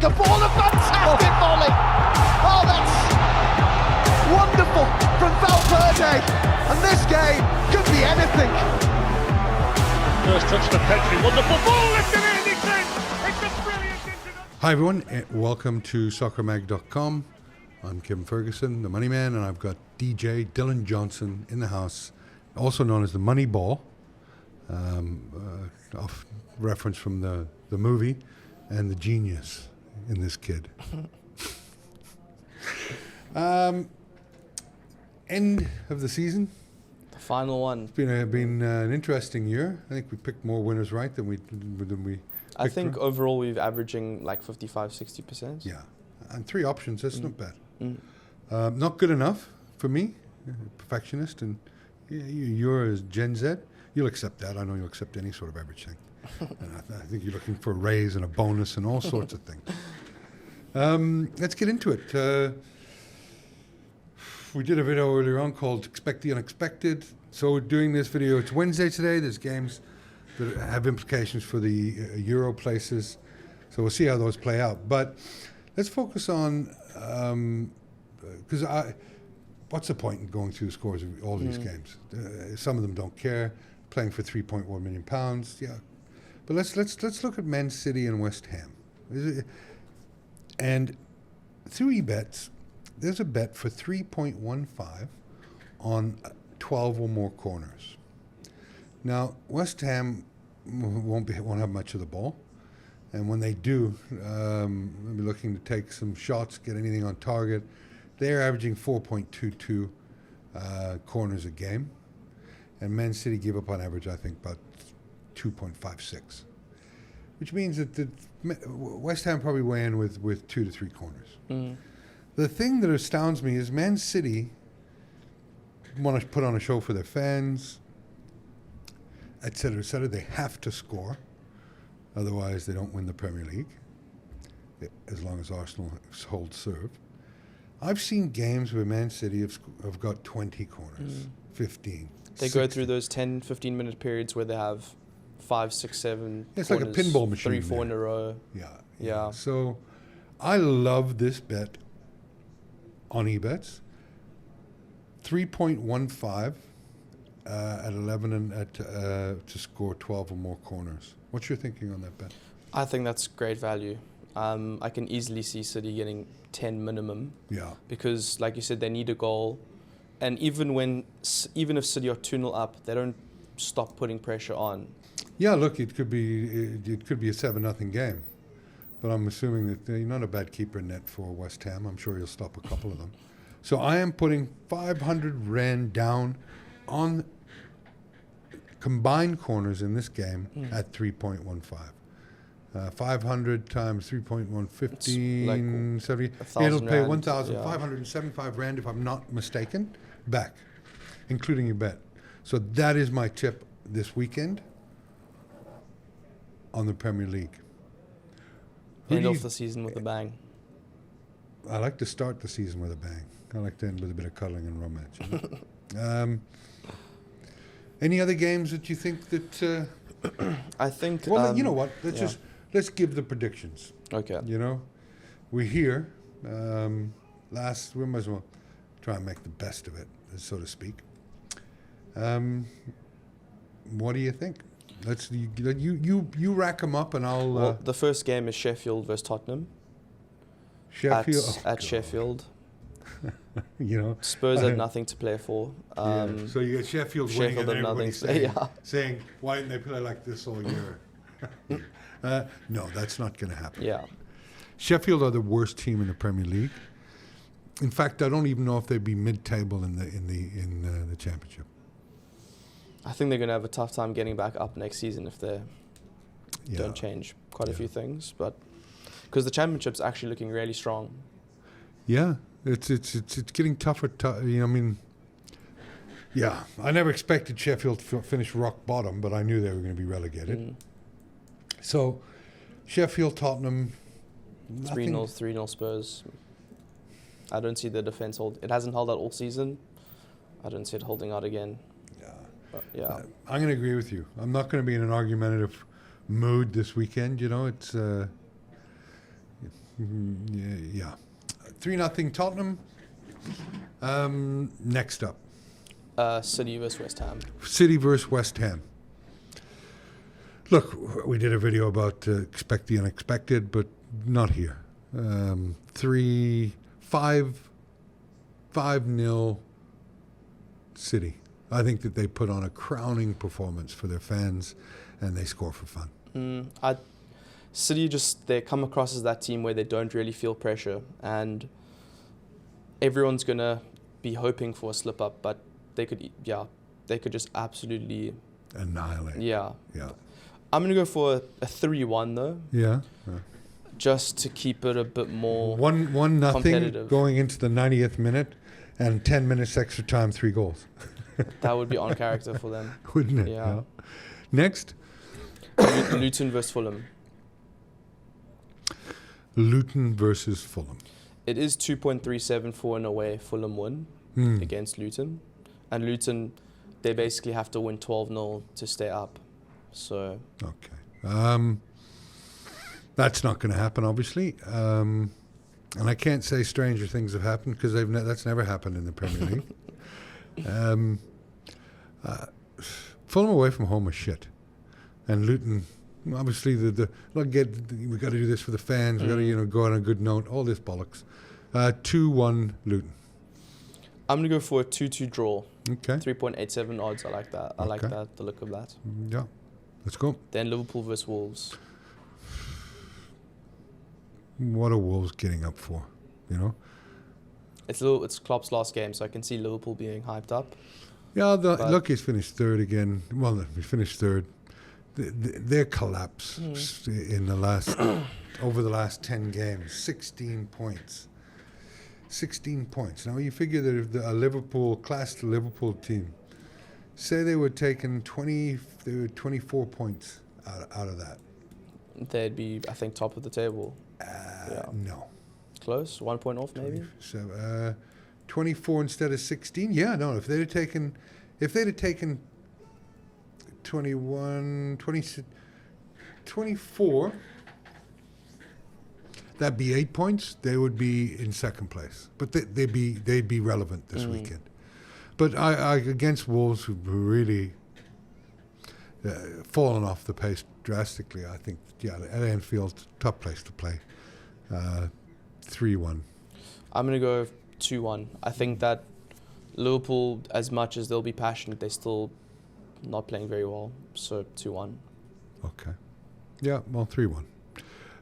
the ball, a fantastic volley. Oh, that's wonderful from Valverde. And this game could be anything. First touch to Petri, wonderful ball lifted in, it's in. It's a brilliant introduction. Hi everyone, welcome to soccermag.com. I'm Kim Ferguson, the Moneyman, and I've got DJ Dylan Johnson in the house, also known as the Money Ball, off reference from the movie, and the genius in this kid. End of the season. The final one. It's been an interesting year. I think we picked more winners right than we I think right. overall we've averaging like 55-60%. Yeah, and 3 options, that's not bad. Mm. Not good enough for me, perfectionist, and you're as Gen Z. You'll accept that. I know you'll accept any sort of average thing. And I think you're looking for a raise and a bonus and all sorts of things. Let's get into it. We did a video earlier on called Expect the Unexpected. So we're doing this video. It's Wednesday today. There's games that have implications for the Euro places. So we'll see how those play out. But let's focus on, because what's the point in going through the scores of all these games? Some of them don't care. Playing for £3.1 million, yeah. But let's look at Man City and West Ham. And through eBets, there's a bet for 3.15 on 12 or more corners. Now, West Ham won't have much of the ball, and when they do, they'll be looking to take some shots, get anything on target. They're averaging 4.22 corners a game, and Man City give up on average, I think, about 2.56, which means that West Ham probably weigh in with 2 to 3 corners. Mm. The thing that astounds me is Man City want to put on a show for their fans, et cetera, et cetera. They have to score. Otherwise, they don't win the Premier League, as long as Arsenal hold serve. I've seen games where Man City have got 20 corners, 15. They 16. go through those 10, 15-minute periods where they have 5, 6, 7 It's corners, like a pinball machine 3, 4 in there. a row. Yeah. So I love this bet on eBets. 3.15 at 11 and to score 12 or more corners. What's your thinking on that bet? I think that's great value. I can easily see City getting 10 minimum. Yeah. Because, like you said, they need a goal. And even if City are 2-0 up, they don't stop putting pressure on. Yeah, look, it could be a 7-0 game. But I'm assuming that you're not a bad keeper in net for West Ham. I'm sure you'll stop a couple of them. So I am putting 500 Rand down on combined corners in this game at 3.15. 500 times 3.115, 70. It'll pay 1,575 Rand, if I'm not mistaken, back, including your bet. So that is my tip this weekend on the Premier League. End off the season with a bang. I like to start the season with a bang. I like to end with a bit of cuddling and romance. You know? Any other games that you think that? I think. Well, you know what? Let's give the predictions. Okay. You know, we're here. We might as well try and make the best of it, so to speak. What do you think? You rack them up, and I'll. Well, the first game is Sheffield versus Tottenham. Sheffield At Sheffield. You know, Spurs had nothing to play for. So you get Sheffield winning, Sheffield and had everybody nothing. saying, why didn't they play like this all year? No, that's not going to happen. Yeah. Sheffield are the worst team in the Premier League. In fact, I don't even know if they'd be mid-table in the Championship. I think they're going to have a tough time getting back up next season if they don't change quite a few things. But because the Championship's actually looking really strong. Yeah, it's getting tougher. You know, I mean, yeah, I never expected Sheffield to finish rock bottom, but I knew they were going to be relegated. So, Sheffield, Tottenham, 3-0 Spurs. I don't see the defense hold. It hasn't held out all season. I don't see it holding out again. Yeah. I'm going to agree with you. I'm not going to be in an argumentative mood this weekend. You know, it's Yeah. 3-0 Tottenham. Next up. City versus West Ham. City versus West Ham. Look, we did a video about expect the unexpected, but not here. 5-0 City. I think that they put on a crowning performance for their fans, and they score for fun. City they come across as that team where they don't really feel pressure, and everyone's gonna be hoping for a slip up, but they could just absolutely annihilate. Yeah. Yeah. I'm gonna go for a 3-1 though. Yeah. Just to keep it a bit more 1-0 competitive. Going into the 90th minute, and 10 minutes extra time, 3 goals. That would be on character for them, wouldn't it? Yeah. Next, Luton versus Fulham. Luton versus Fulham. It is 2.37 for an away Fulham win against Luton, and Luton, they basically have to win 12-0 to stay up. So okay, that's not going to happen, obviously, and I can't say stranger things have happened because that's never happened in the Premier League. Fulham away from home is shit, and Luton, obviously, we got to do this for the fans. We got to go on a good note. All this bollocks. 2-1 Luton. I'm gonna go for a 2-2 draw. Okay. 3.87 odds. I like that. I like that. The look of that. Yeah. Let's go. Then Liverpool versus Wolves. What are Wolves getting up for? It's Klopp's last game, so I can see Liverpool being hyped up. Yeah, look, he's finished third again. Well, he finished third. Their collapse in the last over the last 10 games, 16 points. 16 points. Now you figure that if a Liverpool team, say they were taking 24 points out of that, they'd be, I think, top of the table. No. Close? 1 point off, maybe? So, 24 instead of 16? Yeah, no. If they'd have taken 21, 20, 24, that'd be 8 points. They would be in second place. But they'd be relevant this weekend. But I against Wolves, who've really fallen off the pace drastically, I think, at Anfield, top place to play. 3-1. I'm going to go 2-1. I think that Liverpool, as much as they'll be passionate, they're still not playing very well. So 2-1. Okay. Yeah, well, 3-1.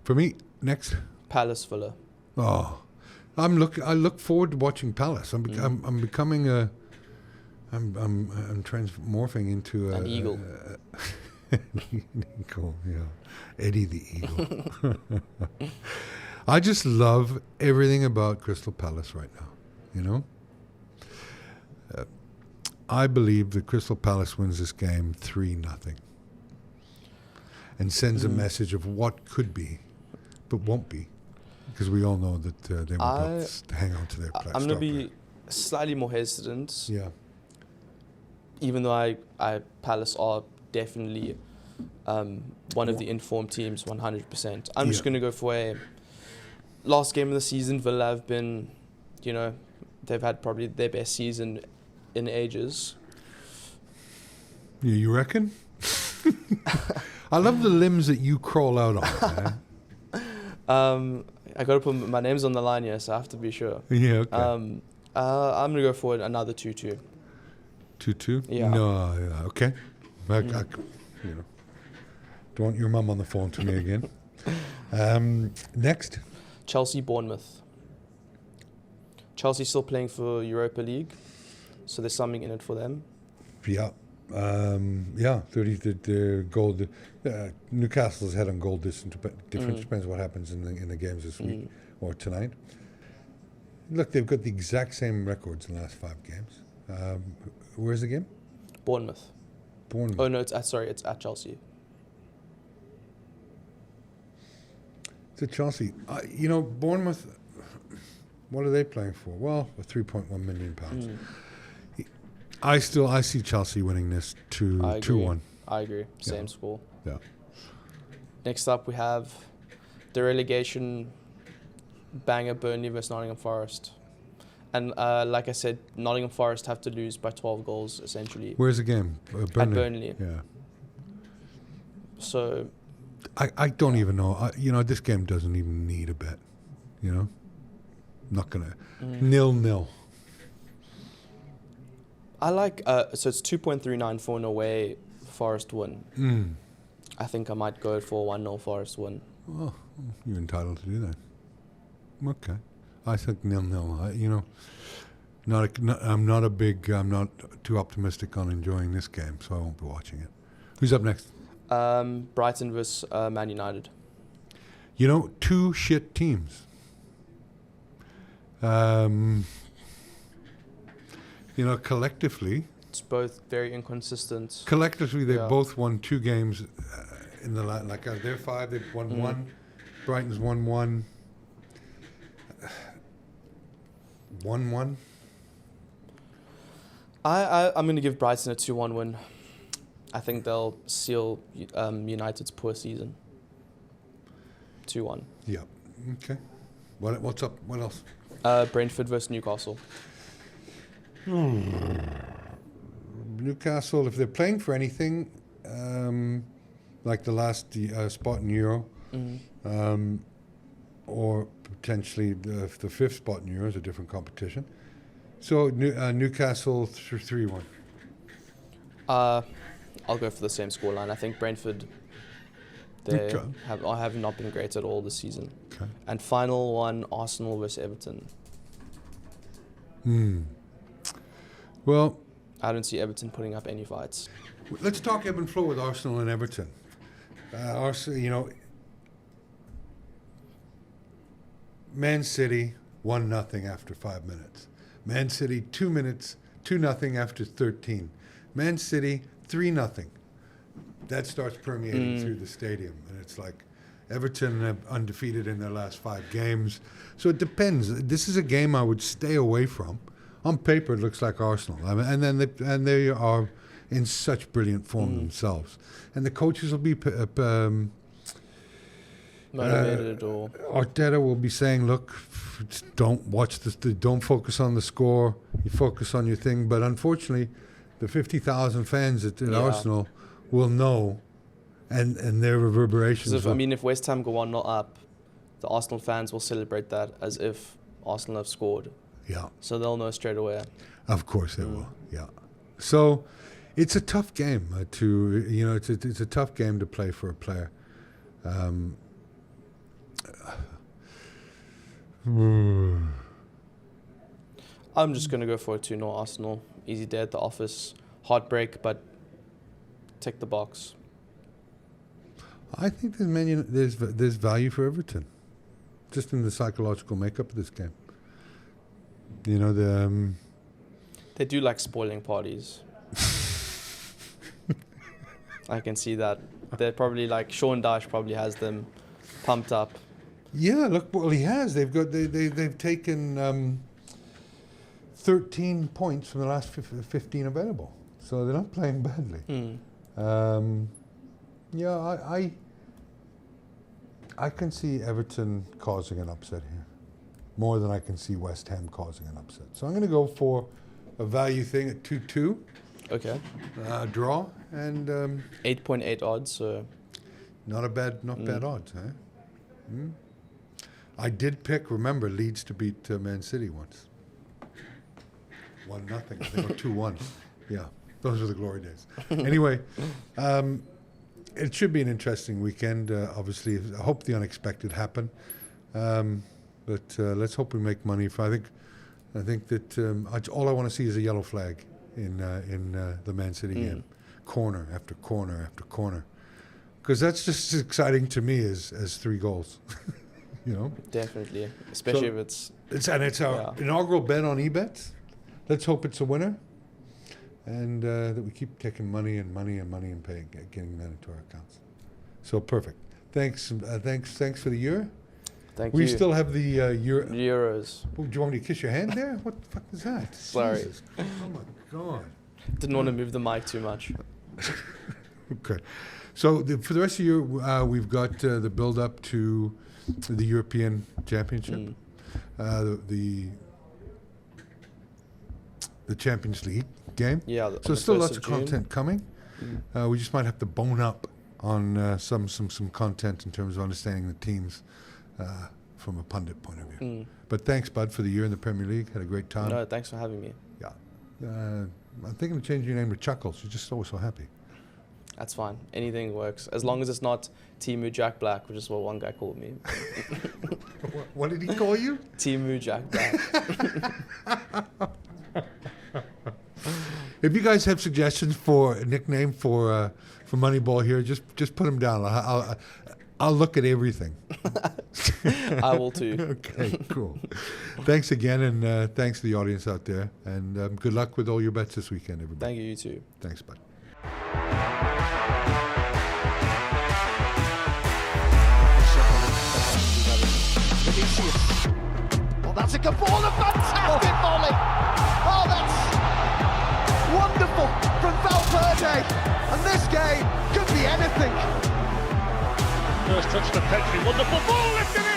For me, next. Palace Villa. Oh, I look forward to watching Palace. I'm becoming a. I'm transmorphing into an eagle. An eagle, yeah. Eddie the Eagle. I just love everything about Crystal Palace right now. I believe that Crystal Palace wins this game 3-0 and sends a message of what could be, but won't be, because we all know that they will both hang on to their place. I'm going to be slightly more hesitant. Yeah. Even though Palace are definitely one of the informed teams, 100%. I'm just going to go for a last game of the season. Villa have been, they've had probably their best season in ages. Yeah, you reckon? I love the limbs that you crawl out on. I got to put my name's on the line here, so I have to be sure. Yeah, okay. I'm going to go for another 2-2. 2-2? Yeah. No, yeah, okay. Don't want your mum on the phone to me again. Next. Chelsea, Bournemouth. Chelsea still playing for Europa League, so there's something in it for them. Yeah. 30 the goal. Newcastle's head on goal difference depends what happens in the games this week or tonight. Look, they've got the exact same records in the last 5 games. Where's the game? Bournemouth. Oh no, it's at Chelsea. It's at Chelsea. Bournemouth. What are they playing for? Well, £3.1 million. I see Chelsea winning this 2-1. I agree. Same score. Yeah. Next up, we have the relegation banger Burnley versus Nottingham Forest. And like I said, Nottingham Forest have to lose by 12 goals, essentially. Where's the game? Burnley. At Burnley. Yeah. So... I don't even know. This game doesn't even need a bet. Not going to. 0-0. I like... so it's 2.39 for an away Forest win. I think I might go for 1-0 Forest win. Oh, you're entitled to do that. Okay. I think 0-0. I'm not too optimistic on enjoying this game, so I won't be watching it. Who's up next? Brighton versus Man United. Two shit teams. Collectively. It's both very inconsistent. Collectively, they've both won 2 games in the they're 5. They've won 1. Brighton's won 1. 1-1. I'm going to give Brighton a 2-1 win. I think they'll seal United's poor season. 2-1. Yeah. Okay. What's up? What else? Brentford versus Newcastle. Newcastle, if they're playing for anything, like the last spot in Euro, or potentially the 5th spot in Euro is a different competition. So Newcastle 3-1. I'll go for the same scoreline. I think Brentford, they have not been great at all this season. Okay. And final one, Arsenal versus Everton. Well, I don't see Everton putting up any fights. let's talk ebb and flow with Arsenal and Everton. Arsenal, Man City 1-0 after 5 minutes. Man City 2 minutes 2-0 after 13. Man City 3-0. That starts permeating through the stadium, and it's like Everton undefeated in their last 5 games. So it depends. This is a game I would stay away from. On paper, it looks like Arsenal, and they are in such brilliant form themselves, and the coaches will be Motivated or Arteta will be saying, "Look, don't watch this. Don't focus on the score. You focus on your thing." But unfortunately, the 50,000 fans at Arsenal will know, and their reverberations. If West Ham go 1-0 up, the Arsenal fans will celebrate that as if Arsenal have scored. Yeah. So they'll know straight away. Of course they will. Yeah. So it's a tough game it's a tough game to play for a player. I'm just going to go for a 2-0 Arsenal. Easy day at the office. Heartbreak, but tick the box. I think there's value for Everton, just in the psychological makeup of this game. They do like spoiling parties. I can see that. They're probably like Sean Dyche probably has them pumped up. Yeah, look, well, he has. They've taken 13 points from the last 15 available, so they're not playing badly. I can see Everton causing an upset here, more than I can see West Ham causing an upset. So I'm going to go for a value thing at 2-2. Okay. Draw and 8.8 odds. So not bad odds, huh? I did pick, remember, Leeds to beat Man City once. 1-0. They were 2-1. Yeah, those were the glory days. Anyway, it should be an interesting weekend. Obviously, I hope the unexpected happen. But let's hope we make money. I think that all I want to see is a yellow flag in the Man City game, corner after corner after corner, because that's just as exciting to me as 3 goals. Definitely, especially if it's our inaugural bet on eBets. Let's hope it's a winner, and that we keep taking money and paying, getting that into our accounts. So perfect. Thanks for the year. Thank you. We still have the Euros. Oh, do you want me to kiss your hand there? What the fuck is that? Sorry. Jesus. Oh my God. Didn't want to move the mic too much. Okay. So for the rest of the year, we've got the build-up to the European Championship. the Champions League game. Yeah. So still lots of content coming. We just might have to bone up on some content in terms of understanding the teams from a pundit point of view. But thanks, Bud, for the year in the Premier League. Had a great time. No, thanks for having me. Yeah. I'm thinking of changing your name to Chuckles. You're just always so happy. That's fine. Anything works. As long as it's not Timu Jack Black, which is what one guy called me. What did he call you? Timu Jack Black. If you guys have suggestions for a nickname for Moneyball here, just put them down. I'll look at everything. I will too. Okay, cool. Thanks again, and thanks to the audience out there. And good luck with all your bets this weekend, everybody. Thank you, you too. Thanks, bud. Oh, that's a good ball, a fantastic volley. Oh, that's wonderful from Valverde. And this game could be anything. First touch to Petri, wonderful ball lifted in.